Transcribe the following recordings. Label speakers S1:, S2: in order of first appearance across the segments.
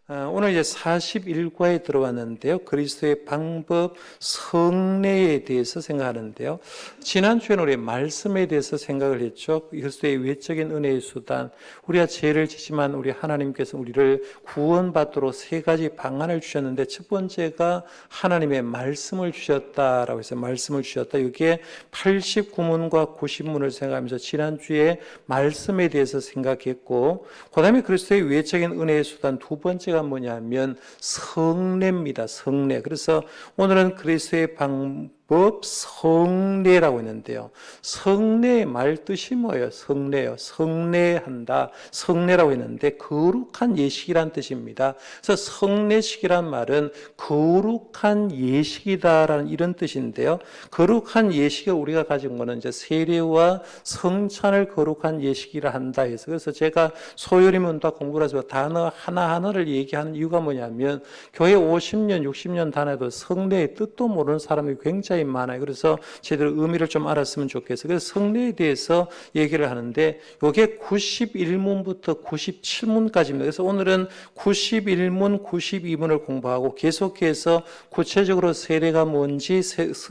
S1: 오늘 이제 41과에 들어왔는데요. 그리스도의 방법, 성례에 대해서 생각하는데요. 지난주에는 우리 말씀에 대해서 생각을 했죠. 그리스도의 외적인 은혜의 수단, 우리가 죄를 지지만 우리 하나님께서 우리를 구원받도록 세 가지 방안을 주셨는데, 첫 번째가 하나님의 말씀을 주셨다라고 해서 말씀을 주셨다. 이게 89문과 90문을 생각하면서 지난주에 말씀에 대해서 생각했고, 그 다음에 그리스도의 외적인 은혜의 수단 두 번째가 뭐냐면 성례입니다. 성례. 그래서 오늘은 그리스도의 방법 성례라고 했는데요. 성례의 말 뜻이 뭐예요? 성례요. 성례한다. 성례라고 했는데 거룩한 예식이란 뜻입니다. 그래서 성례식이란 말은 거룩한 예식이다라는 이런 뜻인데요. 거룩한 예식을 우리가 가진 거는 이제 세례와 성찬을 거룩한 예식이라 한다 해서, 그래서 제가 소요리문과 공부를 해서 단어 하나하나를 얘기하는 이유가 뭐냐면, 교회 50년, 60년 다녀도 성례의 뜻도 모르는 사람이 굉장히 많아요. 그래서 제대로 의미를 좀 알았으면 좋겠어요. 그래서 성례에 대해서 얘기를 하는데, 이게 91문부터 97문까지입니다. 그래서 오늘은 91문, 92문을 공부하고 계속해서 구체적으로 세례가 뭔지,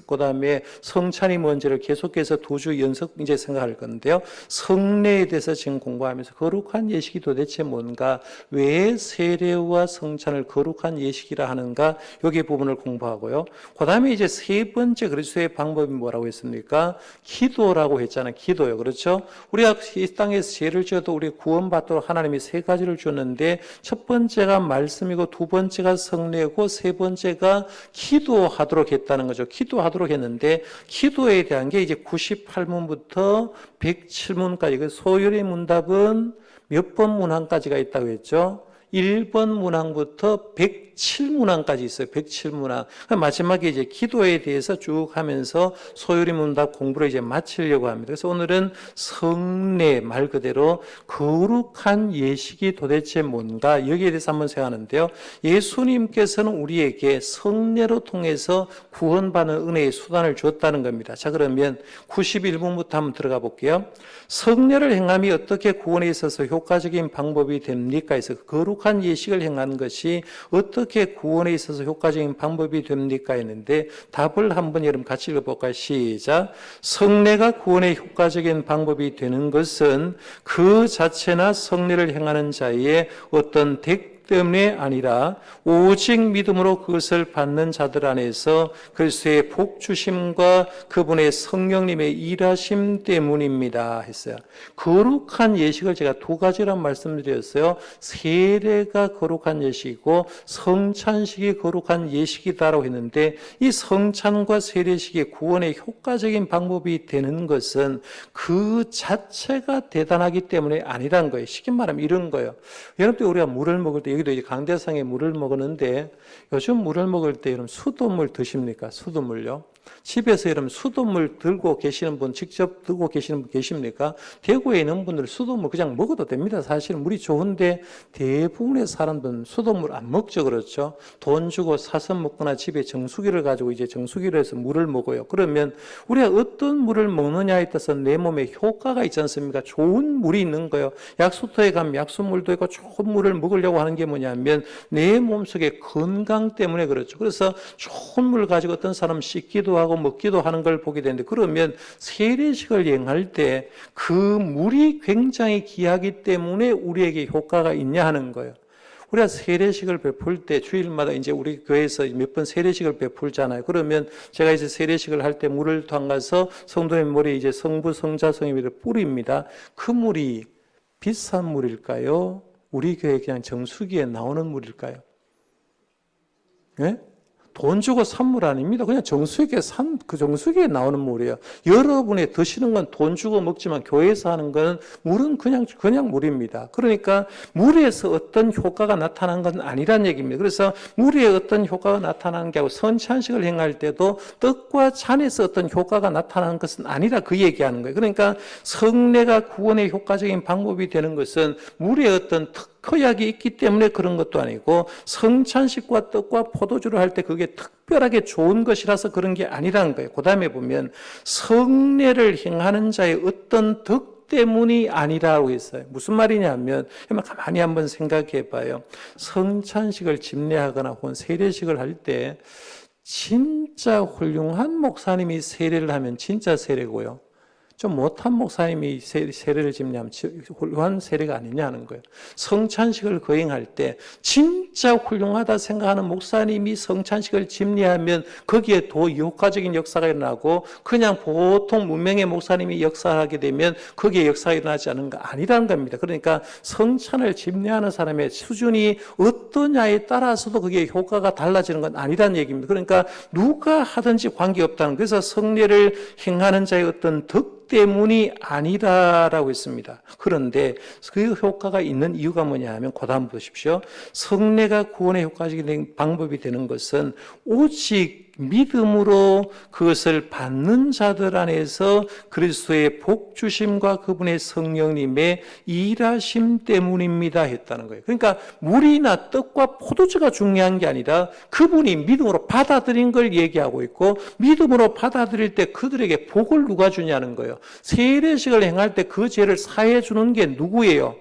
S1: 그 다음에 성찬이 뭔지를 계속해서 두 주 연속 이제 생각할 건데요. 성례에 대해서 지금 공부하면서 거룩한 예식이 도대체 뭔가, 왜 세례와 성찬을 거룩한 예식이라 하는가, 여기 부분을 공부하고요. 그 다음에 이제 세 번째 그리스도의 방법이 뭐라고 했습니까? 기도라고 했잖아요. 기도요. 그렇죠? 우리가 이 땅에서 죄를 지어도 우리 구원받도록 하나님이 세 가지를 줬는데, 첫 번째가 말씀이고, 두 번째가 성례고, 세 번째가 기도하도록 했다는 거죠. 기도하도록 했는데, 기도에 대한 게 이제 98문부터 107문까지, 소요리 문답은 몇 번 문항까지가 있다고 했죠? 1번 문항부터 107문항까지 있어요. 107문항. 마지막에 이제 기도에 대해서 쭉 하면서 소요리 문답 공부를 이제 마치려고 합니다. 그래서 오늘은 성례, 말 그대로 거룩한 예식이 도대체 뭔가, 여기에 대해서 한번 생각하는데요. 예수님께서는 우리에게 성례로 통해서 구원받는 은혜의 수단을 줬다는 겁니다. 자, 그러면 91문부터 한번 들어가 볼게요. 성례를 행함이 어떻게 구원에 있어서 효과적인 방법이 됩니까? 해서 거룩한 예식을 행하는 것이 어떻게 구원에 있어서 효과적인 방법이 됩니까? 했는데, 답을 한번 여러분 같이 읽어볼까요? 시작. 성례가 구원의 효과적인 방법이 되는 것은 그 자체나 성례를 행하는 자의 어떤 때문에 아니라 오직 믿음으로 그것을 받는 자들 안에서 그리스도의 복 주심과 그분의 성령님의 일하심 때문입니다 했어요. 거룩한 예식을 제가 두 가지란 말씀드렸어요. 세례가 거룩한 예식이고 성찬식이 거룩한 예식이다라고 했는데, 이 성찬과 세례식이 구원의 효과적인 방법이 되는 것은 그 자체가 대단하기 때문에 아니란 거예요. 쉽게 말하면 이런 거예요. 여러분들, 우리가 물을 먹을 때, 여기도 이제 강대상에 물을 먹었는데, 요즘 물을 먹을 때 여러분 수돗물 드십니까? 수돗물요? 집에서 여러분 수돗물 들고 계시는 분, 직접 들고 계시는 분 계십니까? 대구에 있는 분들 수돗물 그냥 먹어도 됩니다. 사실은 물이 좋은데 대부분의 사람들은 수돗물 안 먹죠. 그렇죠? 돈 주고 사서 먹거나 집에 정수기를 가지고 이제 정수기로 해서 물을 먹어요. 그러면 우리가 어떤 물을 먹느냐에 따라서 내 몸에 효과가 있지 않습니까? 좋은 물이 있는 거예요. 약수터에 가면 약수물도 있고 좋은 물을 먹으려고 하는 게 뭐냐면 내 몸속의 건강 때문에 그렇죠. 그래서 좋은 물 가지고 어떤 사람은 씻기도 하고 먹기도 하는 걸 보게 되는데, 그러면 세례식을 행할 때 그 물이 굉장히 귀하기 때문에 우리에게 효과가 있냐 하는 거예요. 우리가 세례식을 베풀 때 주일마다 이제 우리 교회에서 몇 번 세례식을 베풀잖아요. 그러면 제가 이제 세례식을 할 때 물을 담가서 성도님 머리에 이제 성부, 성자, 성령을 뿌립니다. 그 물이 비싼 물일까요? 우리 교회 그냥 정수기에 나오는 물일까요? 네? 돈 주고 산 물 아닙니다. 그냥 정수기에 그 정수기에 나오는 물이에요. 여러분이 드시는 건 돈 주고 먹지만 교회에서 하는 건 물은 그냥 물입니다. 그러니까 물에서 어떤 효과가 나타나는 건 아니란 얘기입니다. 그래서 물에 어떤 효과가 나타나는 게 아니고, 성찬식을 행할 때도 떡과 잔에서 어떤 효과가 나타나는 것은 아니라 그 얘기하는 거예요. 그러니까 성례가 구원의 효과적인 방법이 되는 것은 물에 어떤 특효약이 있기 때문에 그런 것도 아니고, 성찬식과 떡과 포도주를 할 때 그게 특별하게 좋은 것이라서 그런 게 아니라는 거예요. 그 다음에 보면 성례를 행하는 자의 어떤 덕 때문이 아니라고 했어요. 무슨 말이냐면 가만히 한번 생각해 봐요. 성찬식을 집례하거나 혹은 세례식을 할 때 진짜 훌륭한 목사님이 세례를 하면 진짜 세례고요. 좀 못한 목사님이 세례를 집례하면 훌륭한 세례가 아니냐는 거예요. 성찬식을 거행할 때 진짜 훌륭하다 생각하는 목사님이 성찬식을 집례하면 거기에 더 효과적인 역사가 일어나고 그냥 보통 문명의 목사님이 역사하게 되면 거기에 역사가 일어나지 않는 거 아니라는 겁니다. 그러니까 성찬을 집례하는 사람의 수준이 어떠냐에 따라서도 그게 효과가 달라지는 건 아니라는 얘기입니다. 그러니까 누가 하든지 관계없다는 거예요. 그래서 성례를 행하는 자의 어떤 덕 때문이 아니다라고 했습니다. 그런데 그 효과가 있는 이유가 뭐냐 하면 그 다음 보십시오. 성례가 구원의 효과적인 방법이 되는 것은 오직 믿음으로 그것을 받는 자들 안에서 그리스도의 복주심과 그분의 성령님의 일하심 때문입니다 했다는 거예요. 그러니까 물이나 떡과 포도주가 중요한 게 아니라 그분이 믿음으로 받아들인 걸 얘기하고 있고 믿음으로 받아들일 때 그들에게 복을 누가 주냐는 거예요. 세례식을 행할 때 그 죄를 사해 주는 게 누구예요?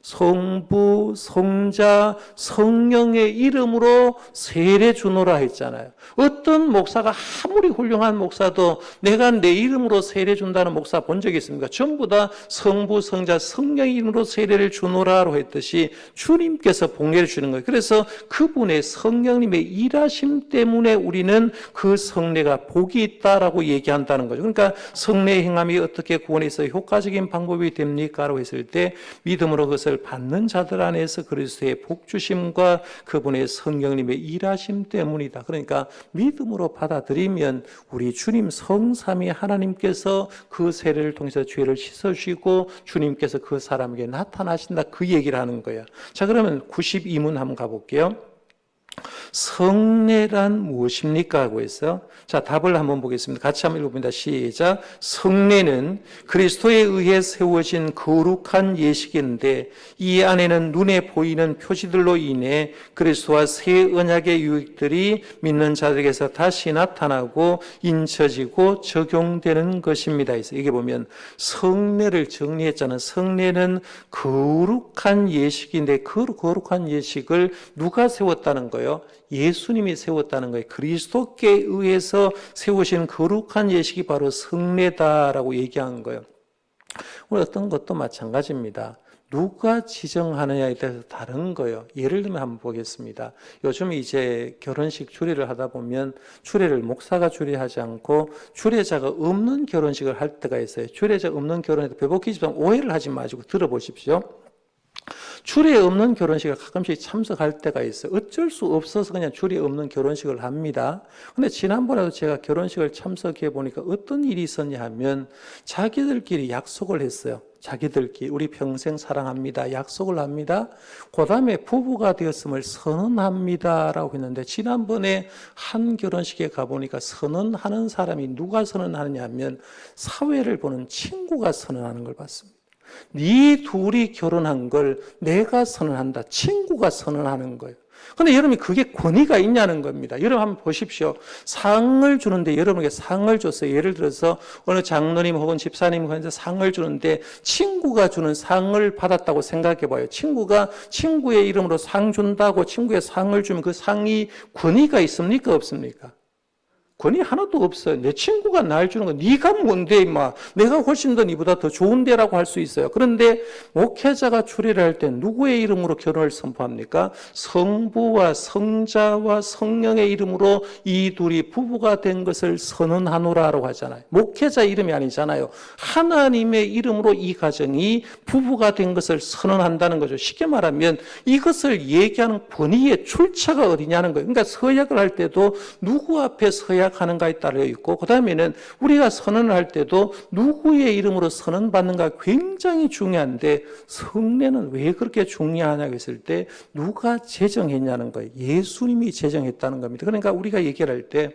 S1: 성부, 성자, 성령의 이름으로 세례 주노라 했잖아요. 어떤 목사가 아무리 훌륭한 목사도 내가 내 이름으로 세례 준다는 목사 본 적이 있습니까? 전부 다 성부, 성자, 성령의 이름으로 세례를 주노라로 했듯이 주님께서 복례를 주는 거예요. 그래서 그분의 성령님의 일하심 때문에 우리는 그 성례가 복이 있다라고 얘기한다는 거죠. 그러니까 성례 행함이 어떻게 구원에 있어 효과적인 방법이 됩니까? 라고 했을 때 믿음으로 그것을 받는 자들 안에서 그리스도의 복주심과 그분의 성령님의 일하심 때문이다. 그러니까 믿음으로 받아들이면 우리 주님 성삼위 하나님께서 그 세례를 통해서 죄를 씻어주시고 주님께서 그 사람에게 나타나신다. 그 얘기를 하는 거예요. 자, 그러면 92문 한번 가볼게요. 성례란 무엇입니까? 하고 해서 자, 답을 한번 보겠습니다. 같이 한번 읽어봅니다. 시작. 성례는 그리스도에 의해 세워진 거룩한 예식인데 이 안에는 눈에 보이는 표시들로 인해 그리스도와 새 언약의 유익들이 믿는 자들에게서 다시 나타나고 인쳐지고 적용되는 것입니다. 그래서 이게 보면 성례를 정리했잖아요. 성례는 거룩한 예식인데 그 거룩한 예식을 누가 세웠다는 거예요? 예수님이 세웠다는 거예요. 그리스도께 의해서 세우신 거룩한 예식이 바로 성례다라고 얘기한 거예요. 오늘 어떤 것도 마찬가지입니다. 누가 지정하느냐에 따라서 다른 거예요. 예를 들면 한번 보겠습니다. 요즘 이제 결혼식 주례를 하다 보면 주례를 목사가 주례하지 않고 주례자가 없는 결혼식을 할 때가 있어요. 주례자 없는 결혼에도 배복기지만 오해를 하지 마시고 들어보십시오. 주례 없는 결혼식을 가끔씩 참석할 때가 있어요. 어쩔 수 없어서 그냥 주례 없는 결혼식을 합니다. 근데 지난번에도 제가 결혼식을 참석해 보니까 어떤 일이 있었냐 하면 자기들끼리 약속을 했어요. 자기들끼리 우리 평생 사랑합니다. 약속을 합니다. 그 다음에 부부가 되었음을 선언합니다라고 했는데 지난번에 한 결혼식에 가보니까 선언하는 사람이 누가 선언하느냐 하면 사회를 보는 친구가 선언하는 걸 봤습니다. 네 둘이 결혼한 걸 내가 선언한다. 친구가 선언하는 거예요. 그런데 여러분이 그게 권위가 있냐는 겁니다. 여러분 한번 보십시오. 상을 주는데 여러분에게 상을 줬어요. 예를 들어서 어느 장로님 혹은 집사님한테 상을 주는데 친구가 주는 상을 받았다고 생각해 봐요. 친구가 친구의 이름으로 상 준다고 친구의 상을 주면 그 상이 권위가 있습니까? 없습니까? 권위 하나도 없어요. 내 친구가 날 주는 거 네가 뭔데 임마. 내가 훨씬 더 네보다 더 좋은데라고 할 수 있어요. 그런데 목회자가 주례를 할 때 누구의 이름으로 결혼을 선포합니까? 성부와 성자와 성령의 이름으로 이 둘이 부부가 된 것을 선언하노라라고 하잖아요. 목회자 이름이 아니잖아요. 하나님의 이름으로 이 가정이 부부가 된 것을 선언한다는 거죠. 쉽게 말하면 이것을 얘기하는 권위의 출처가 어디냐는 거예요. 그러니까 서약을 할 때도 누구 앞에 서약 하는가에 따라 있고 그 다음에는 우리가 선언을 할 때도 누구의 이름으로 선언받는가 굉장히 중요한데 성례는 왜 그렇게 중요하냐고 했을 때 누가 제정했냐는 거예요. 예수님이 제정했다는 겁니다. 그러니까 우리가 얘기를 할 때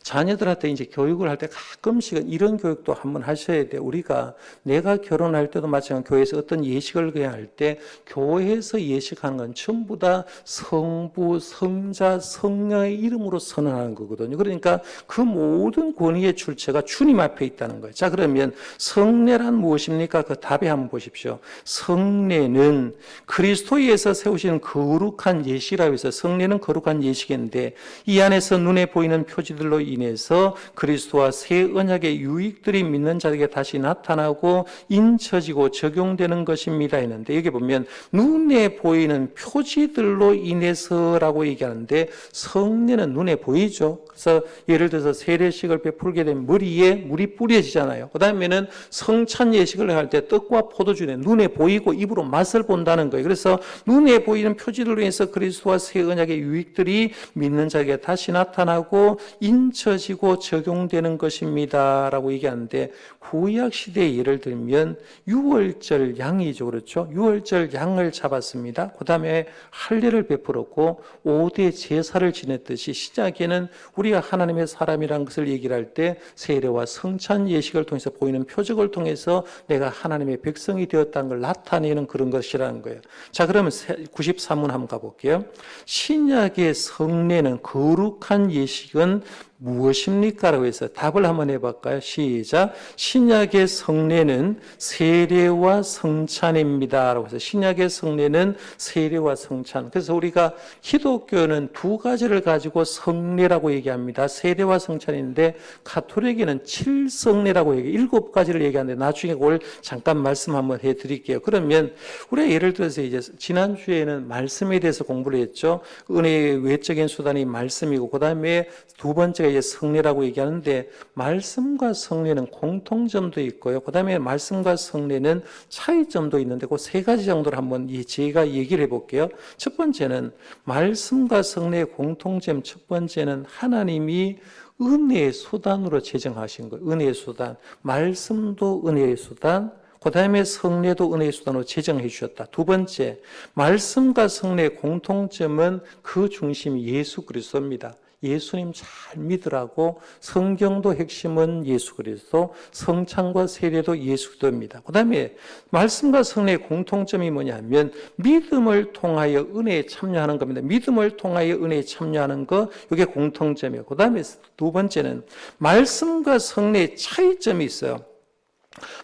S1: 자녀들한테 이제 교육을 할 때 가끔씩은 이런 교육도 한번 하셔야 돼요. 우리가 내가 결혼할 때도 마찬가지로 교회에서 어떤 예식을 그냥 할 때 교회에서 예식하는 건 전부 다 성부, 성자, 성령의 이름으로 선언하는 거거든요. 그러니까 그 모든 권위의 출처가 주님 앞에 있다는 거예요. 자, 그러면 성례란 무엇입니까? 그 답에 한번 보십시오. 성례는 그리스도에서 세우시는 거룩한 예식이라고 해서 성례는 거룩한 예식인데 이 안에서 눈에 보이는 표지들로 인해서 그리스도와 새 언약의 유익들이 믿는 자에게 다시 나타나고 인쳐지고 적용되는 것입니다 했는데 여기 보면 눈에 보이는 표지들로 인해서라고 얘기하는데 성례는 눈에 보이죠. 그래서 예를 들어서 세례식을 베풀게 되면 머리에 물이 뿌려지잖아요. 그 다음에는 성찬 예식을 할 때 떡과 포도주는 눈에 보이고 입으로 맛을 본다는 거예요. 그래서 눈에 보이는 표지들로 인해서 그리스도와 새 언약의 유익들이 믿는 자에게 다시 나타나고 인쳐지고 적용되는 것입니다 라고 얘기하는데 구약 시대에 예를 들면 유월절 양이죠. 그렇죠? 유월절 양을 잡았습니다. 그 다음에 할례를 베풀었고 5대 제사를 지냈듯이 시작에는 우리가 하나님의 사람이라는 것을 얘기를 할 때 세례와 성찬 예식을 통해서 보이는 표적을 통해서 내가 하나님의 백성이 되었다는 걸 나타내는 그런 것이라는 거예요. 자, 그러면 93문 한번 가볼게요. 신약의 성례는 거룩한 예식은 무엇입니까? 라고 해서 답을 한번 해볼까요? 시작. 신약의 성례는 세례와 성찬입니다. 라고 해서 신약의 성례는 세례와 성찬. 그래서 우리가 기독교는 두 가지를 가지고 성례라고 얘기합니다. 세례와 성찬인데 가톨릭에는 7성례라고 얘기해요. 7가지를 얘기하는데 나중에 그걸 잠깐 말씀 한번 해드릴게요. 그러면 우리가 예를 들어서 이제 지난주에는 말씀에 대해서 공부를 했죠. 은혜의 외적인 수단이 말씀이고 그 다음에 두 번째가 이제 성례라고 얘기하는데 말씀과 성례는 공통점도 있고요. 그 다음에 말씀과 성례는 차이점도 있는데 그 세 가지 정도를 한번 제가 얘기를 해볼게요. 첫 번째는 말씀과 성례의 공통점 첫 번째는 하나님이 은혜의 수단으로 제정하신 거예요. 은혜의 수단. 말씀도 은혜의 수단. 그 다음에 성례도 은혜의 수단으로 제정해 주셨다. 두 번째, 말씀과 성례의 공통점은 그 중심이 예수 그리스도입니다. 예수님 잘 믿으라고 성경도 핵심은 예수 그리스도, 성찬과 세례도 예수 그리스도입니다. 그 다음에 말씀과 성례의 공통점이 뭐냐면 믿음을 통하여 은혜에 참여하는 겁니다. 믿음을 통하여 은혜에 참여하는 거 이게 공통점이에요. 그 다음에 두 번째는 말씀과 성례의 차이점이 있어요.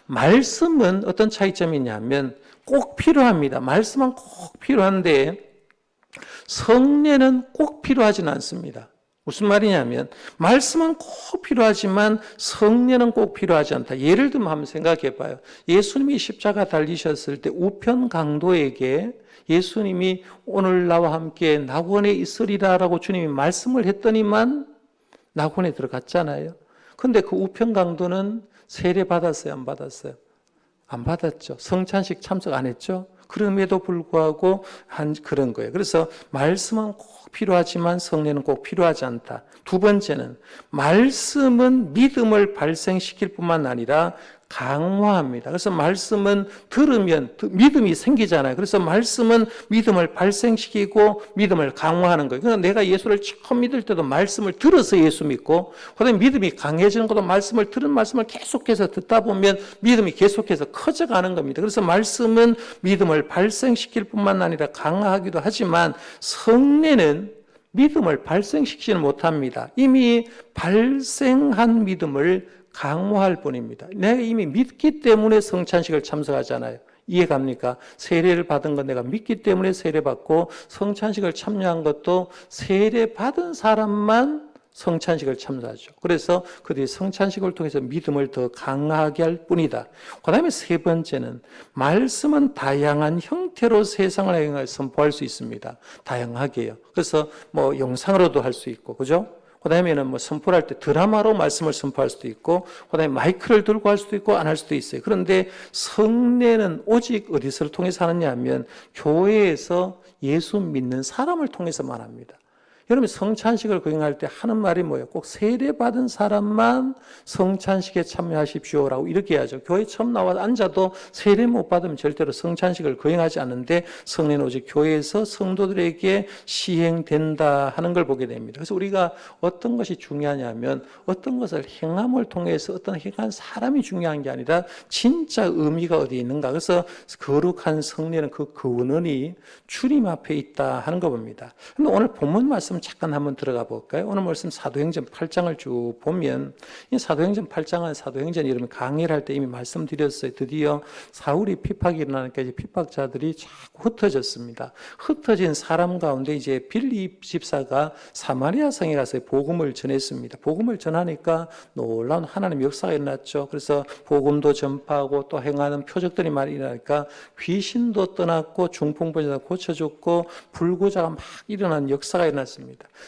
S1: 말씀은 어떤 차이점이 있냐면 꼭 필요합니다. 말씀은 꼭 필요한데 성례는 꼭 필요하지는 않습니다. 무슨 말이냐면 말씀은 꼭 필요하지만 성례는 꼭 필요하지 않다. 예를 들면 한번 생각해 봐요. 예수님이 십자가 달리셨을 때 우편 강도에게 예수님이 오늘 나와 함께 낙원에 있으리라 라고 주님이 말씀을 했더니만 낙원에 들어갔잖아요. 근데 그 우편 강도는 세례 받았어요? 안 받았어요? 안 받았죠. 성찬식 참석 안 했죠. 그럼에도 불구하고 한 그런 거예요. 그래서 말씀은 꼭 필요하지만 성례는 꼭 필요하지 않다. 두 번째는 말씀은 믿음을 발생시킬 뿐만 아니라 강화합니다. 그래서 말씀은 들으면 믿음이 생기잖아요. 그래서 말씀은 믿음을 발생시키고 믿음을 강화하는 거예요. 그러니까 내가 예수를 처음 믿을 때도 말씀을 들어서 예수 믿고 그다음에 믿음이 강해지는 것도 말씀을 들은 말씀을 계속해서 듣다 보면 믿음이 계속해서 커져가는 겁니다. 그래서 말씀은 믿음을 발생시킬 뿐만 아니라 강화하기도 하지만 성례는 믿음을 발생시키지는 못합니다. 이미 발생한 믿음을 강화할 뿐입니다. 내가 이미 믿기 때문에 성찬식을 참석하잖아요. 이해갑니까? 세례를 받은 건 내가 믿기 때문에 세례받고 성찬식을 참여한 것도 세례받은 사람만 성찬식을 참석하죠. 그래서 그들이 성찬식을 통해서 믿음을 더 강하게 할 뿐이다. 그 다음에 세 번째는 말씀은 다양한 형태로 세상을 선포할 수 있습니다. 다양하게요. 그래서 뭐 영상으로도 할 수 있고, 그죠? 그 다음에는 뭐 선포를 할 때 드라마로 말씀을 선포할 수도 있고, 그 다음에 마이크를 들고 할 수도 있고, 안 할 수도 있어요. 그런데 성례는 오직 어디서를 통해서 하느냐 하면, 교회에서 예수 믿는 사람을 통해서만 합니다. 여러분 성찬식을 거행할 때 하는 말이 뭐예요? 꼭 세례받은 사람만 성찬식에 참여하십시오라고 이렇게 해야죠. 교회 처음 나와 앉아도 세례 못 받으면 절대로 성찬식을 거행하지 않는데 성례는 오직 교회에서 성도들에게 시행된다 하는 걸 보게 됩니다. 그래서 우리가 어떤 것이 중요하냐면 어떤 것을 행함을 통해서 어떤 행한 사람이 중요한 게 아니라 진짜 의미가 어디에 있는가. 그래서 거룩한 성례는 그 근원이 주님 앞에 있다 하는 거 봅니다. 근데 오늘 본문 말씀 잠깐 한번 들어가 볼까요? 오늘 말씀 사도행전 8장을 쭉 보면 이 사도행전 8장은 사도행전 이름을 강의를 할 때 이미 말씀드렸어요. 드디어 사울이 핍박이 일어나니까 이제 핍박자들이 자꾸 흩어졌습니다. 흩어진 사람 가운데 이제 빌립 집사가 사마리아 성에 가서 복음을 전했습니다. 복음을 전하니까 놀라운 하나님 역사가 일어났죠. 그래서 복음도 전파하고 또 행하는 표적들이 많이 일어나니까 귀신도 떠났고 중풍병자가 고쳐졌고 불구자가 막 일어난 역사가 일어났습니다.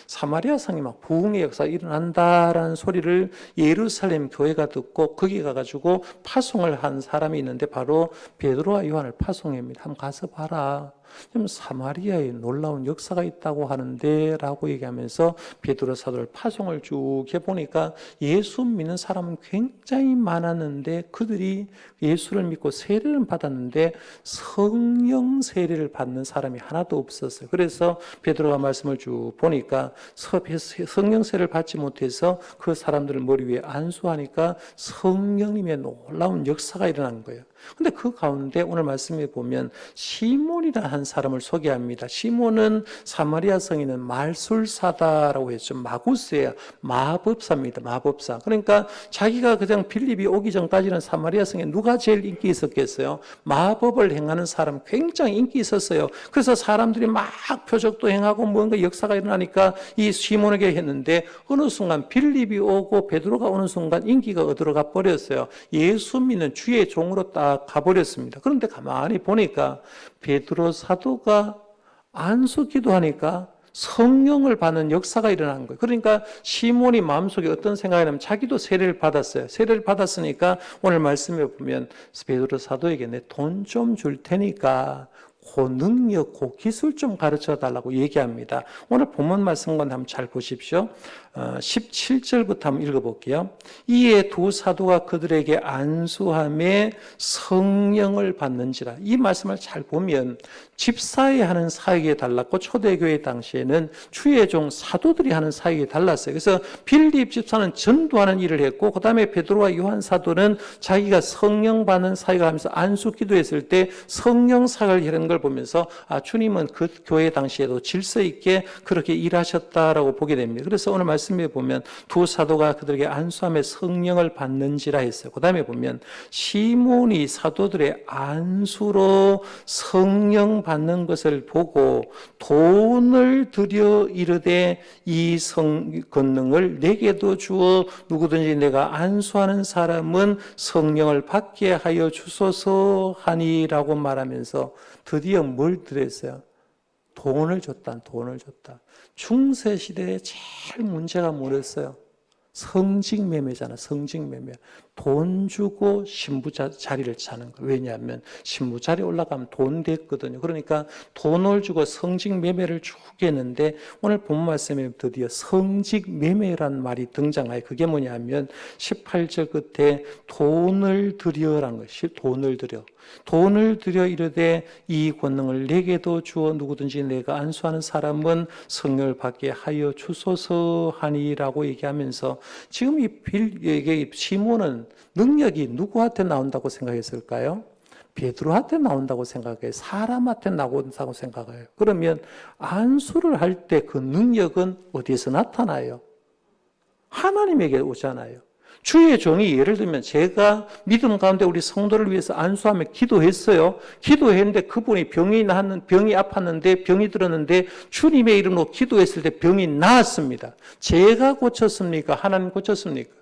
S1: 사마리아 성이 막 부흥의 역사가 일어난다라는 소리를 예루살렘 교회가 듣고 거기 가가지고 파송을 한 사람이 있는데 바로 베드로와 요한을 파송합니다. 한번 가서 봐라. 지금 사마리아에 놀라운 역사가 있다고 하는데 라고 얘기하면서 베드로 사도를 파송을 쭉 해보니까 예수 믿는 사람은 굉장히 많았는데 그들이 예수를 믿고 세례를 받았는데 성령 세례를 받는 사람이 하나도 없었어요. 그래서 베드로가 말씀을 쭉 보니까 성령 세례를 받지 못해서 그 사람들을 머리 위에 안수하니까 성령님의 놀라운 역사가 일어난 거예요. 근데 그 가운데 오늘 말씀에 보면 시몬이라는 한 사람을 소개합니다. 시몬은 사마리아 성에 있는 말술사다라고 했죠. 마구스예요. 마법사입니다. 마법사. 그러니까 자기가 그냥 빌립이 오기 전까지는 사마리아 성에 누가 제일 인기 있었겠어요? 마법을 행하는 사람 굉장히 인기 있었어요. 그래서 사람들이 막 표적도 행하고 뭔가 역사가 일어나니까 이 시몬에게 했는데 어느 순간 빌립이 오고 베드로가 오는 순간 인기가 어디로 가버렸어요. 예수 믿는 주의 종으로 딱 가버렸습니다. 그런데 가만히 보니까 베드로 사도가 안수 기도하니까 성령을 받는 역사가 일어난 거예요. 그러니까 시몬이 마음속에 어떤 생각이 나면 자기도 세례를 받았어요. 세례를 받았으니까 오늘 말씀에 보면 베드로 사도에게 내 돈 좀 줄 테니까 그 능력, 그 기술 좀 가르쳐 달라고 얘기합니다. 오늘 본문 말씀과 한번 잘 보십시오. 17절부터 한번 읽어볼게요. 이에 두 사도가 그들에게 안수함에 성령을 받는지라. 이 말씀을 잘 보면 집사에 하는 사역에 달랐고 초대교회 당시에는 주의 종 사도들이 하는 사역이 달랐어요. 그래서 빌립 집사는 전도하는 일을 했고 그 다음에 베드로와 요한 사도는 자기가 성령 받는 사역을 하면서 안수 기도했을 때 성령 사역을 하는 걸 보면서 주님은 그 교회 당시에도 질서 있게 그렇게 일하셨다라고 보게 됩니다. 그래서 오늘 말씀에 보면 두 사도가 그들에게 안수함에 성령을 받는지라 했어요. 그 다음에 보면 시몬이 사도들의 안수로 성령 받는 것을 보고 돈을 들여 이르되 이 권능을 내게도 주어 누구든지 내가 안수하는 사람은 성령을 받게 하여 주소서 하니라고 말하면서 드디어 뭘 드렸어요? 돈을 줬다. 돈을 줬다. 중세 시대에 제일 문제가 뭐였어요? 성직매매잖아. 성직매매. 돈 주고 신부 자리를 차는 거예요. 왜냐하면 신부 자리에 올라가면 돈 됐거든요. 그러니까 돈을 주고 성직매매를 주겠는데 오늘 본 말씀에 드디어 성직매매란 말이 등장해요. 그게 뭐냐면 18절 끝에 돈을 들여라는 것이 돈을 들여. 돈을 들여 이르되 이 권능을 내게도 주어 누구든지 내가 안수하는 사람은 성령을 받게 하여 주소서 하니라고 얘기하면서 지금 이 시몬은 능력이 누구한테 나온다고 생각했을까요? 베드로한테 나온다고 생각해요. 사람한테 나온다고 생각해요. 그러면 안수를 할 때 그 능력은 어디에서 나타나요? 하나님에게 오잖아요. 주의 종이 예를 들면 제가 믿음 가운데 우리 성도를 위해서 안수하며 기도했어요. 기도했는데 그분이 병이 아팠는데 병이 들었는데 주님의 이름으로 기도했을 때 병이 나았습니다. 제가 고쳤습니까? 하나님 고쳤습니까?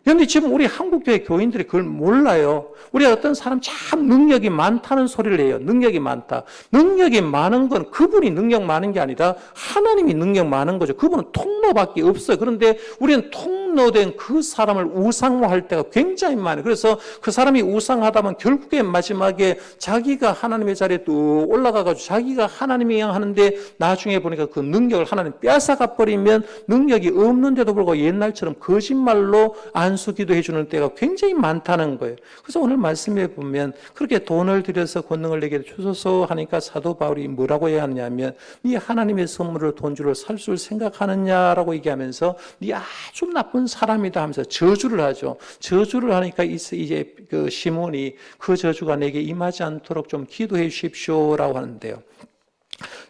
S1: 그런데 지금 우리 한국교회 교인들이 그걸 몰라요. 우리가 어떤 사람 참 능력이 많다는 소리를 해요. 능력이 많다. 능력이 많은 건 그분이 능력 많은 게 아니라 하나님이 능력 많은 거죠. 그분은 통로밖에 없어요. 그런데 우리는 통로 폭로된 그 사람을 우상화할 때가 굉장히 많아요. 그래서 그 사람이 우상하다 보면 결국에 마지막에 자기가 하나님의 자리에 또 올라가가지고 자기가 하나님이 하는데 나중에 보니까 그 능력을 하나님 빼앗아가 버리면 능력이 없는데도 불구하고 옛날처럼 거짓말로 안수기도 해주는 때가 굉장히 많다는 거예요. 그래서 오늘 말씀에 보면 그렇게 돈을 들여서 권능을 내게 주소서 하니까 사도 바울이 뭐라고 얘기하느냐면 네 하나님의 선물을 돈주로 살 줄 생각하느냐라고 얘기하면서 네 아주 나쁜 사람이다 하면서 저주를 하죠. 저주를 하니까 이제 그 시몬이 그 저주가 내게 임하지 않도록 좀 기도해 주십시오라고 하는데요.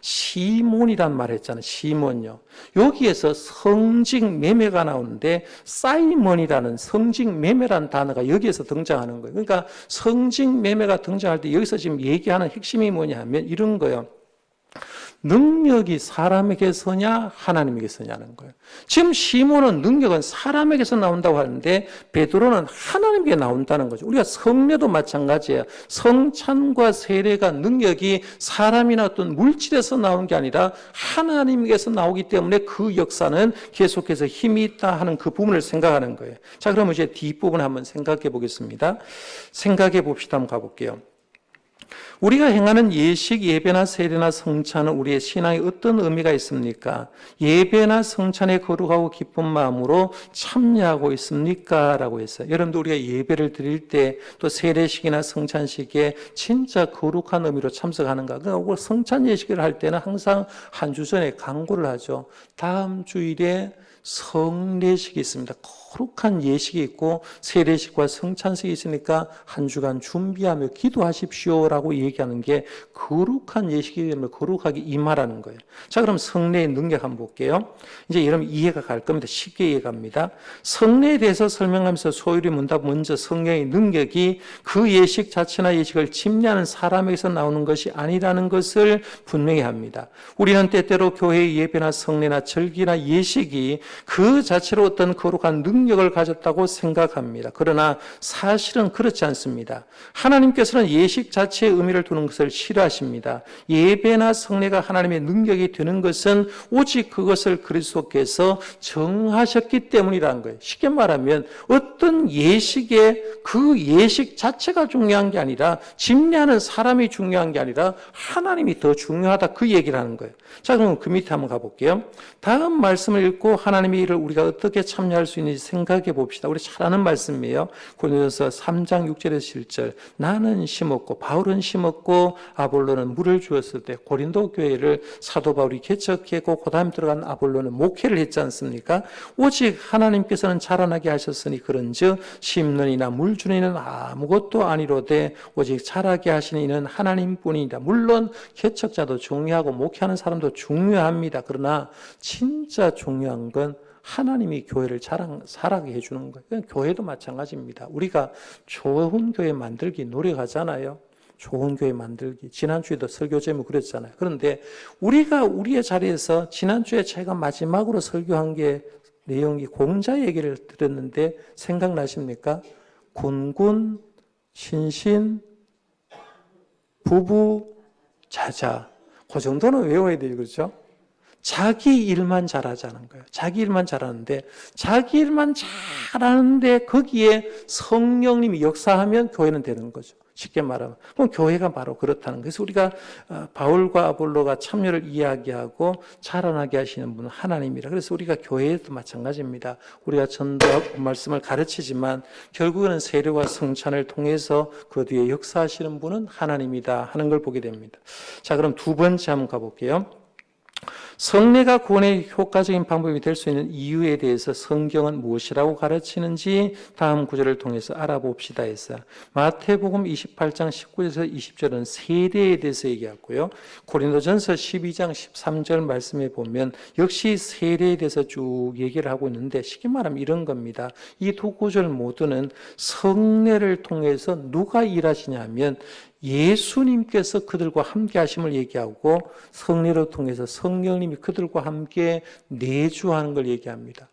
S1: 시몬이란 말 했잖아요. 시몬요. 여기에서 성직 매매가 나오는데 사이먼이라는 성직 매매라는 단어가 여기에서 등장하는 거예요. 그러니까 성직 매매가 등장할 때 여기서 지금 얘기하는 핵심이 뭐냐면 이런 거예요. 능력이 사람에게서냐 하나님에게서냐는 거예요. 지금 시몬은 능력은 사람에게서 나온다고 하는데 베드로는 하나님에게 나온다는 거죠. 우리가 성례도 마찬가지예요. 성찬과 세례가 능력이 사람이나 어떤 물질에서 나오는 게 아니라 하나님에게서 나오기 때문에 그 역사는 계속해서 힘이 있다 하는 그 부분을 생각하는 거예요. 자, 그러면 이제 뒷부분 한번 생각해 보겠습니다. 생각해 봅시다. 한번 가볼게요. 우리가 행하는 예식, 예배나 세례나 성찬은 우리의 신앙에 어떤 의미가 있습니까? 예배나 성찬에 거룩하고 기쁜 마음으로 참여하고 있습니까? 라고 했어요. 여러분들 우리가 예배를 드릴 때 또 세례식이나 성찬식에 진짜 거룩한 의미로 참석하는가? 그러니까 성찬 예식을 할 때는 항상 한 주 전에 강구를 하죠. 다음 주일에 성례식이 있습니다. 거룩한 예식이 있고 세례식과 성찬식이 있으니까 한 주간 준비하며 기도하십시오라고 얘기하는 게 거룩한 예식이기 때문에 거룩하게 임하라는 거예요. 자, 그럼 성례의 능력 한번 볼게요. 이제 여러분 이해가 갈 겁니다. 쉽게 이해갑니다. 성례에 대해서 설명하면서 소율이 먼저 성령의 능력이 그 예식 자체나 예식을 침례하는 사람에게서 나오는 것이 아니라는 것을 분명히 합니다. 우리는 때때로 교회의 예배나 성례나 절기나 예식이 그 자체로 어떤 거룩한 능력을 가졌다고 생각합니다. 그러나 사실은 그렇지 않습니다. 하나님께서는 예식 자체의 의미를 두는 것을 싫어하십니다. 예배나 성례가 하나님의 능력이 되는 것은 오직 그것을 그리스도께서 정하셨기 때문이라는 거예요. 쉽게 말하면 어떤 예식에 그 예식 자체가 중요한 게 아니라 집례하는 사람이 중요한 게 아니라 하나님이 더 중요하다 그 얘기를 하는 거예요. 자, 그럼 그 밑에 한번 가볼게요. 다음 말씀을 읽고 하나님의 일을 우리가 어떻게 참여할 수 있는지 생각해 봅시다. 우리 잘 아는 말씀이에요. 고린도전서 3장 6절에서 7절. 나는 심었고 바울은 심었고 아볼로는 물을 주었을 때 고린도 교회를 사도 바울이 개척했고 그다음에 들어간 아볼로는 목회를 했지 않습니까? 오직 하나님께서는 자라나게 하셨으니 그런즉 심는 이나 물 주는 이는 아무것도 아니로되 오직 자라게 하시는 이는 하나님뿐이니라. 물론 개척자도 중요하고 목회하는 사람도 중요합니다. 그러나 진짜 중요한 건 하나님이 교회를 살아게 해주는 거예요. 교회도 마찬가지입니다. 우리가 좋은 교회 만들기 노력하잖아요. 좋은 교회 만들기. 지난주에도 설교 제목 그랬잖아요. 그런데 우리가 우리의 자리에서 지난주에 제가 마지막으로 설교한 게 내용이 공자 얘기를 들었는데 생각나십니까? 군군, 신신, 부부, 자자. 그 정도는 외워야 돼요. 그렇죠? 자기 일만 잘하자는 거예요. 자기 일만 잘하는데 자기 일만 잘하는데 거기에 성령님이 역사하면 교회는 되는 거죠. 쉽게 말하면. 그럼 교회가 바로 그렇다는 거예요. 그래서 우리가 바울과 아볼로가 참여를 이야기하고 자라나게 하시는 분은 하나님이라. 그래서 우리가 교회에도 마찬가지입니다. 우리가 전도하고 말씀을 가르치지만 결국에는 세례와 성찬을 통해서 그 뒤에 역사하시는 분은 하나님이다 하는 걸 보게 됩니다. 자, 그럼 두 번째 한번 가볼게요. 성례가 구원의 효과적인 방법이 될 수 있는 이유에 대해서 성경은 무엇이라고 가르치는지 다음 구절을 통해서 알아봅시다 했어요. 마태복음 28장 19절에서 20절은 세례에 대해서 얘기하고요. 고린도전서 12장 13절 말씀에 보면 역시 세례에 대해서 쭉 얘기를 하고 있는데 쉽게 말하면 이런 겁니다. 이 두 구절 모두는 성례를 통해서 누가 일하시냐면 예수님께서 그들과 함께 하심을 얘기하고 성례를 통해서 성령님이 그들과 함께 내주하는 걸 얘기합니다.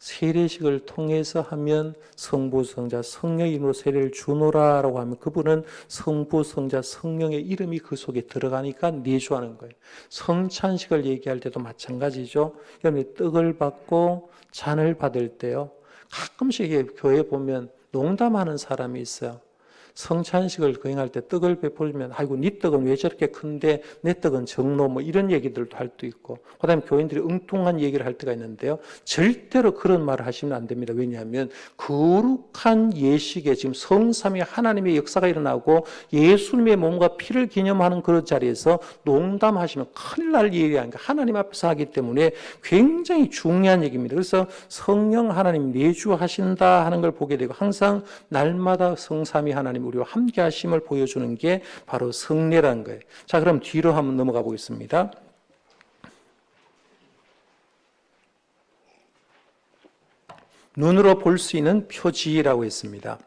S1: 세례식을 통해서 하면 성부, 성자, 성령의 이름으로 세례를 주노라라고 하면 그분은 성부, 성자, 성령의 이름이 그 속에 들어가니까 내주하는 거예요. 성찬식을 얘기할 때도 마찬가지죠. 여러분이 떡을 받고 잔을 받을 때요. 가끔씩 교회 보면 농담하는 사람이 있어요. 성찬식을 거행할 때 떡을 베풀면 아이고 네 떡은 왜 저렇게 큰데 내 떡은 적노 뭐 이런 얘기들도 할 수 있고 그다음에 교인들이 엉뚱한 얘기를 할 때가 있는데요. 절대로 그런 말을 하시면 안 됩니다. 왜냐하면 거룩한 예식에 지금 성삼위 하나님의 역사가 일어나고 예수님의 몸과 피를 기념하는 그런 자리에서 농담하시면 큰일 날 얘기가 하나님 앞에서 하기 때문에 굉장히 중요한 얘기입니다. 그래서 성령 하나님 내주하신다 하는 걸 보게 되고 항상 날마다 성삼위 하나님 우리와 함께 하심을 보여주는 게 바로 성례라는 거예요. 자, 그럼 뒤로 한번 넘어가 보겠습니다. 눈으로 볼 수 있는 표지라고 했습니다.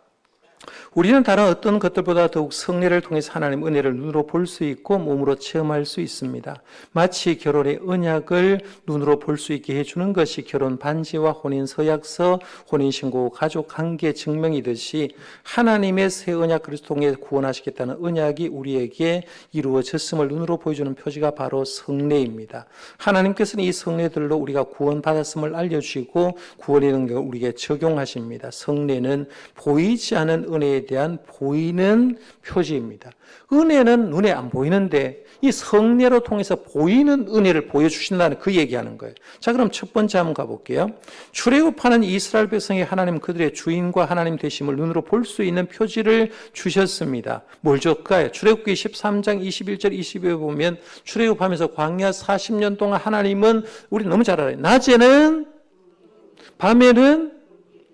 S1: 우리는 다른 어떤 것들보다 더욱 성례를 통해서 하나님 은혜를 눈으로 볼 수 있고 몸으로 체험할 수 있습니다. 마치 결혼의 언약을 눈으로 볼 수 있게 해주는 것이 결혼 반지와 혼인 서약서, 혼인신고, 가족 관계 증명이듯이 하나님의 새 언약 그리스도 통해 구원하시겠다는 언약이 우리에게 이루어졌음을 눈으로 보여주는 표지가 바로 성례입니다. 하나님께서는 이 성례들로 우리가 구원받았음을 알려주시고 구원의 능력을 우리에게 적용하십니다. 성례는 보이지 않은 은혜에 대한 보이는 표지입니다. 은혜는 눈에 안 보이는데 이 성례로 통해서 보이는 은혜를 보여주신다는 그 얘기하는 거예요. 자, 그럼 첫 번째 한번 가볼게요. 출애굽하는 이스라엘 백성이 하나님 그들의 주인과 하나님 되심을 눈으로 볼 수 있는 표지를 주셨습니다. 뭘 줬까요? 출애굽기 13장 21절 22에 보면 출애굽하면서 광야 40년 동안 하나님은 우리 너무 잘 알아요. 낮에는 밤에는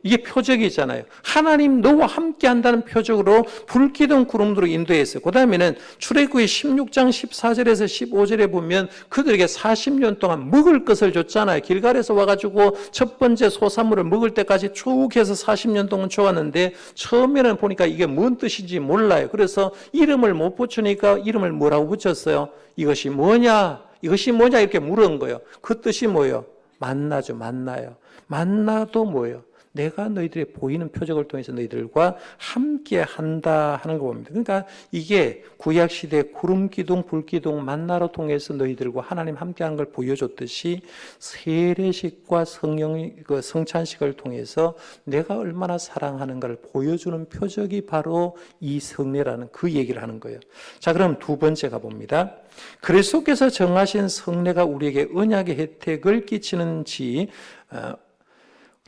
S1: 이게 표적이잖아요. 하나님 너와 함께 한다는 표적으로 불기둥 구름으로 인도했어요. 그 다음에는 출애굽기 16장 14절에서 15절에 보면 그들에게 40년 동안 먹을 것을 줬잖아요. 길갈에서 와가지고 첫 번째 소산물을 먹을 때까지 쭉 해서 40년 동안 줘왔는데 처음에는 보니까 이게 뭔 뜻인지 몰라요. 그래서 이름을 못 붙이니까 이름을 뭐라고 붙였어요? 이것이 뭐냐? 이것이 뭐냐? 이렇게 물은 거예요. 그 뜻이 뭐예요? 만나죠. 만나요. 만나도 뭐예요? 내가 너희들의 보이는 표적을 통해서 너희들과 함께 한다 하는 거 봅니다. 그러니까 이게 구약시대 구름기둥, 불기둥, 만나로 통해서 너희들과 하나님 함께 하는 걸 보여줬듯이 세례식과 성찬식을 통해서 내가 얼마나 사랑하는 걸 보여주는 표적이 바로 이 성례라는 그 얘기를 하는 거예요. 자, 그럼 두 번째 가봅니다. 그리스도께서 정하신 성례가 우리에게 언약의 혜택을 끼치는지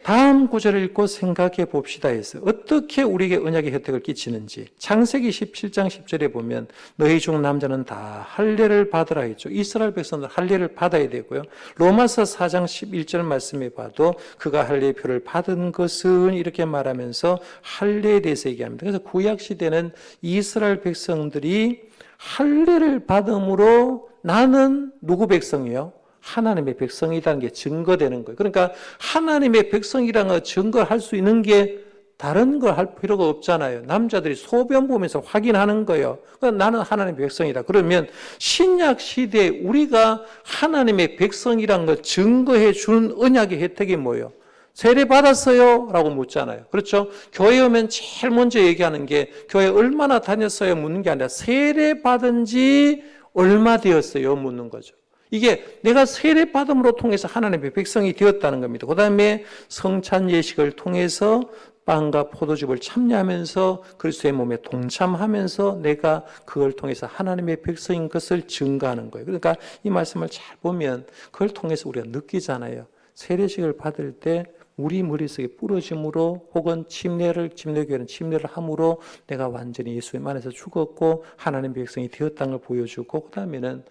S1: 다음 구절을 읽고 생각해 봅시다 해서 어떻게 우리에게 언약의 혜택을 끼치는지 창세기 17장 10절에 보면 너희 중 남자는 다 할례를 받으라 했죠. 이스라엘 백성들 할례를 받아야 되고요. 로마서 4장 11절 말씀에 봐도 그가 할례의 표를 받은 것은 이렇게 말하면서 할례에 대해서 얘기합니다. 그래서 구약시대는 이스라엘 백성들이 할례를 받음으로 나는 누구 백성이요? 하나님의 백성이라는 게 증거되는 거예요. 그러니까 하나님의 백성이라는 걸 증거할 수 있는 게 다른 걸 할 필요가 없잖아요. 남자들이 소변 보면서 확인하는 거예요. 그러니까 나는 하나님의 백성이다. 그러면 신약 시대에 우리가 하나님의 백성이라는 걸 증거해 주는 언약의 혜택이 뭐예요? 세례 받았어요? 라고 묻잖아요. 그렇죠? 교회 오면 제일 먼저 얘기하는 게 교회 얼마나 다녔어요? 묻는 게 아니라 세례 받은 지 얼마 되었어요? 묻는 거죠. 이게 내가 세례 받음으로 통해서 하나님의 백성이 되었다는 겁니다. 그 다음에 성찬 예식을 통해서 빵과 포도즙을 참여하면서 그리스도의 몸에 동참하면서 내가 그걸 통해서 하나님의 백성인 것을 증거하는 거예요. 그러니까 이 말씀을 잘 보면 그걸 통해서 우리가 느끼잖아요. 세례식을 받을 때 우리 머릿속에 부러짐으로 혹은 침례교회는 침례를 함으로 내가 완전히 예수님 안에서 죽었고 하나님의 백성이 되었다는 걸 보여주고 그 다음에는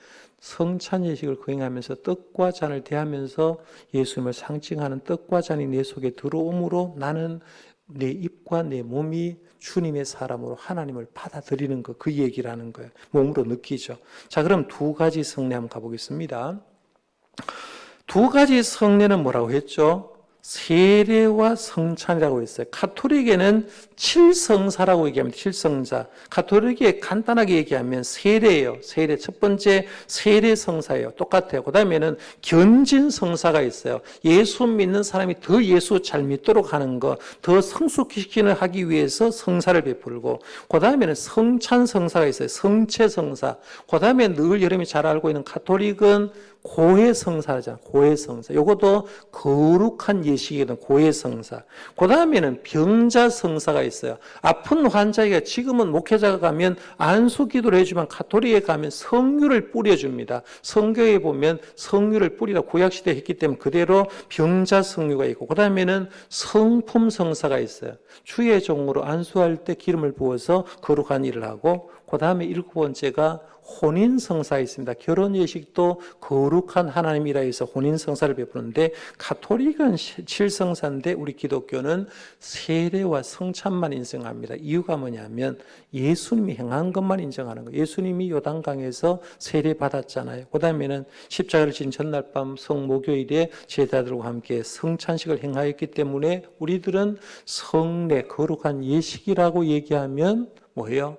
S1: 성찬 예식을 거행하면서 떡과 잔을 대하면서 예수님을 상징하는 떡과 잔이 내 속에 들어옴으로 나는 내 입과 내 몸이 주님의 사람으로 하나님을 받아들이는 것, 그 얘기를 하는 거예요. 몸으로 느끼죠. 자, 그럼 두 가지 성례 한번 가보겠습니다. 두 가지 성례는 뭐라고 했죠? 세례와 성찬이라고 했어요. 가톨릭에는 칠성사라고 얘기합니다. 칠성사. 가톨릭에 간단하게 얘기하면 세례예요. 세례. 첫 번째 세례성사예요. 똑같아요. 그 다음에는 견진성사가 있어요. 예수 믿는 사람이 더 예수 잘 믿도록 하는 거, 더 성숙시키는 하기 위해서 성사를 베풀고, 그 다음에는 성찬성사가 있어요. 성체성사. 그 다음에 늘 여러분이 잘 알고 있는 가톨릭은 고해성사잖아. 고해성사. 요것도 거룩한 예식이거든. 고해성사. 그 다음에는 병자성사가 있어요. 아픈 환자에게 지금은 목회자가 가면 안수기도를 해주면 가톨릭에 가면 성유를 뿌려줍니다. 성경에 보면 성유를 뿌리라 구약시대에 했기 때문에 그대로 병자성유가 있고, 그 다음에는 성품성사가 있어요. 주의 종으로 안수할 때 기름을 부어서 거룩한 일을 하고, 그 다음에 7번째가 혼인성사가 있습니다. 결혼 예식도 거룩한 하나님이라 해서 혼인성사를 베푸는데, 가톨릭은 칠성사인데 우리 기독교는 세례와 성찬만 인정합니다. 이유가 뭐냐면 예수님이 행한 것만 인정하는 거예요. 예수님이 요단강에서 세례 받았잖아요. 그 다음에는 십자가를 진 전날 밤 성모교일에 제자들과 함께 성찬식을 행하였기 때문에 우리들은 성례, 거룩한 예식이라고 얘기하면 뭐예요?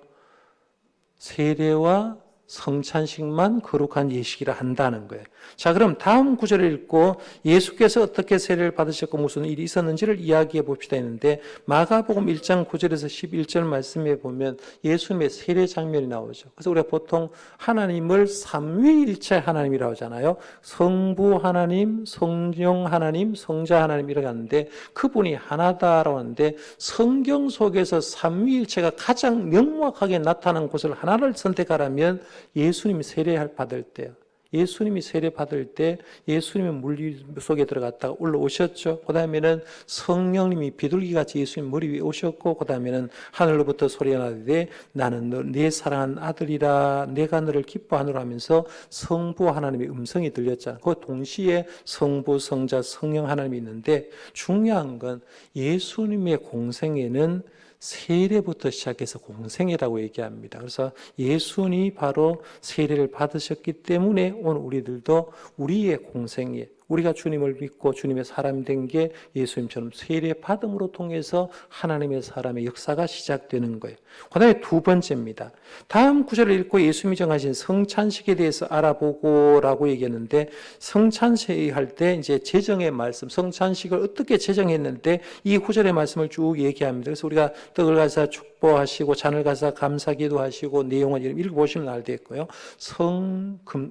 S1: 세례와 성찬식만 거룩한 예식이라 한다는 거예요. 자, 그럼 다음 구절을 읽고 예수께서 어떻게 세례를 받으셨고 무슨 일이 있었는지를 이야기해 봅시다 했는데, 마가복음 1장 9절에서 11절 말씀에 보면 예수님의 세례 장면이 나오죠. 그래서 우리가 보통 하나님을 삼위일체 하나님이라고 하잖아요. 성부 하나님, 성령 하나님, 성자 하나님 이렇게 하는데, 그분이 하나다라고 하는데, 성경 속에서 삼위일체가 가장 명확하게 나타난 곳을 하나를 선택하라면 예수님이 세례를 받을 때요. 예수님이 세례 받을 때 예수님은 물 속에 들어갔다가 올라오셨죠. 그 다음에는 성령님이 비둘기같이 예수님 머리 위에 오셨고, 그 다음에는 하늘로부터 소리가 나되 나는 내 사랑하는 아들이라 내가 너를 기뻐하노라 하면서 성부 하나님의 음성이 들렸잖아요. 그 동시에 성부, 성자, 성령 하나님이 있는데, 중요한 건 예수님의 공생애는 세례부터 시작해서 공생애라고 얘기합니다. 그래서 예수님이 바로 세례를 받으셨기 때문에 오늘 우리들도 우리의 공생애, 우리가 주님을 믿고 주님의 사람이 된 게 예수님처럼 세례 받음으로 통해서 하나님의 사람의 역사가 시작되는 거예요. 그 다음에 두 번째입니다. 다음 구절을 읽고 예수님이 정하신 성찬식에 대해서 알아보고라고 얘기했는데, 성찬식 할 때 이제 제정의 말씀, 성찬식을 어떻게 제정했는데 이 구절의 말씀을 쭉 얘기합니다. 그래서 우리가 떡을 가서 축복하시고 잔을 가서 감사기도 하시고 내용을 읽어보시면 알겠고요.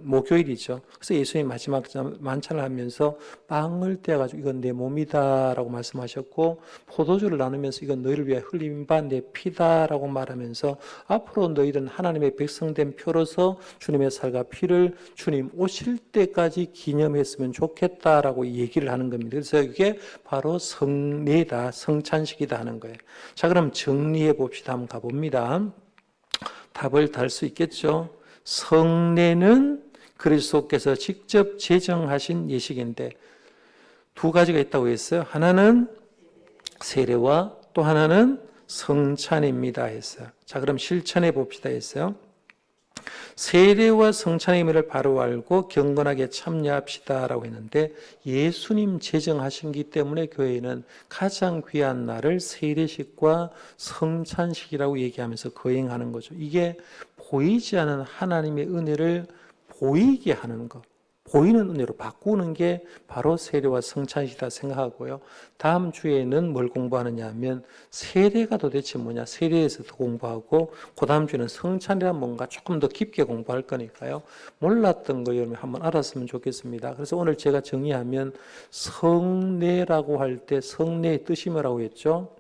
S1: 목요일이죠. 그래서 예수님 마지막 만찬을 하면서 빵을 떼어가지고 이건 내 몸이다라고 말씀하셨고, 포도주를 나누면서 이건 너희를 위해 흘린 바 내 피다라고 말하면서 앞으로 너희는 하나님의 백성된 표로서 주님의 살과 피를 주님 오실 때까지 기념했으면 좋겠다라고 얘기를 하는 겁니다. 그래서 이게 바로 성례다, 성찬식이다 하는 거예요. 자, 그럼 정리해 봅시다. 한번 가봅니다. 답을 달 수 있겠죠? 성례는 그리스도께서 직접 제정하신 예식인데 두 가지가 있다고 했어요. 하나는 세례와 또 하나는 성찬입니다 했어요. 자, 그럼 실천해 봅시다 했어요. 세례와 성찬의 의미를 바로 알고 경건하게 참여합시다라고 했는데, 예수님 제정하신기 때문에 교회는 가장 귀한 날을 세례식과 성찬식이라고 얘기하면서 거행하는 거죠. 이게 보이지 않는 하나님의 은혜를 보이게 하는 것, 보이는 은혜로 바꾸는 게 바로 세례와 성찬이다 생각하고요. 다음 주에는 뭘 공부하느냐 하면 세례가 도대체 뭐냐, 세례에서 더 공부하고, 그 다음 주에는 성찬이란 뭔가 조금 더 깊게 공부할 거니까요. 몰랐던 거 여러분 한번 알았으면 좋겠습니다. 그래서 오늘 제가 정리하면 성례라고 할 때 성례의 뜻이 뭐라고 했죠?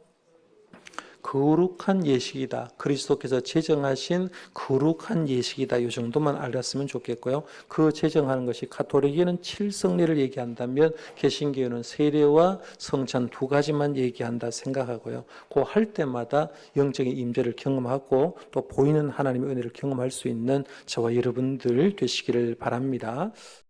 S1: 거룩한 예식이다. 그리스도께서 제정하신 거룩한 예식이다. 이 정도만 알았으면 좋겠고요. 그 제정하는 것이 가톨릭에는 칠성례를 얘기한다면 개신교회는 세례와 성찬 두 가지만 얘기한다 생각하고요. 그 할 때마다 영적인 임재를 경험하고 또 보이는 하나님의 은혜를 경험할 수 있는 저와 여러분들 되시기를 바랍니다.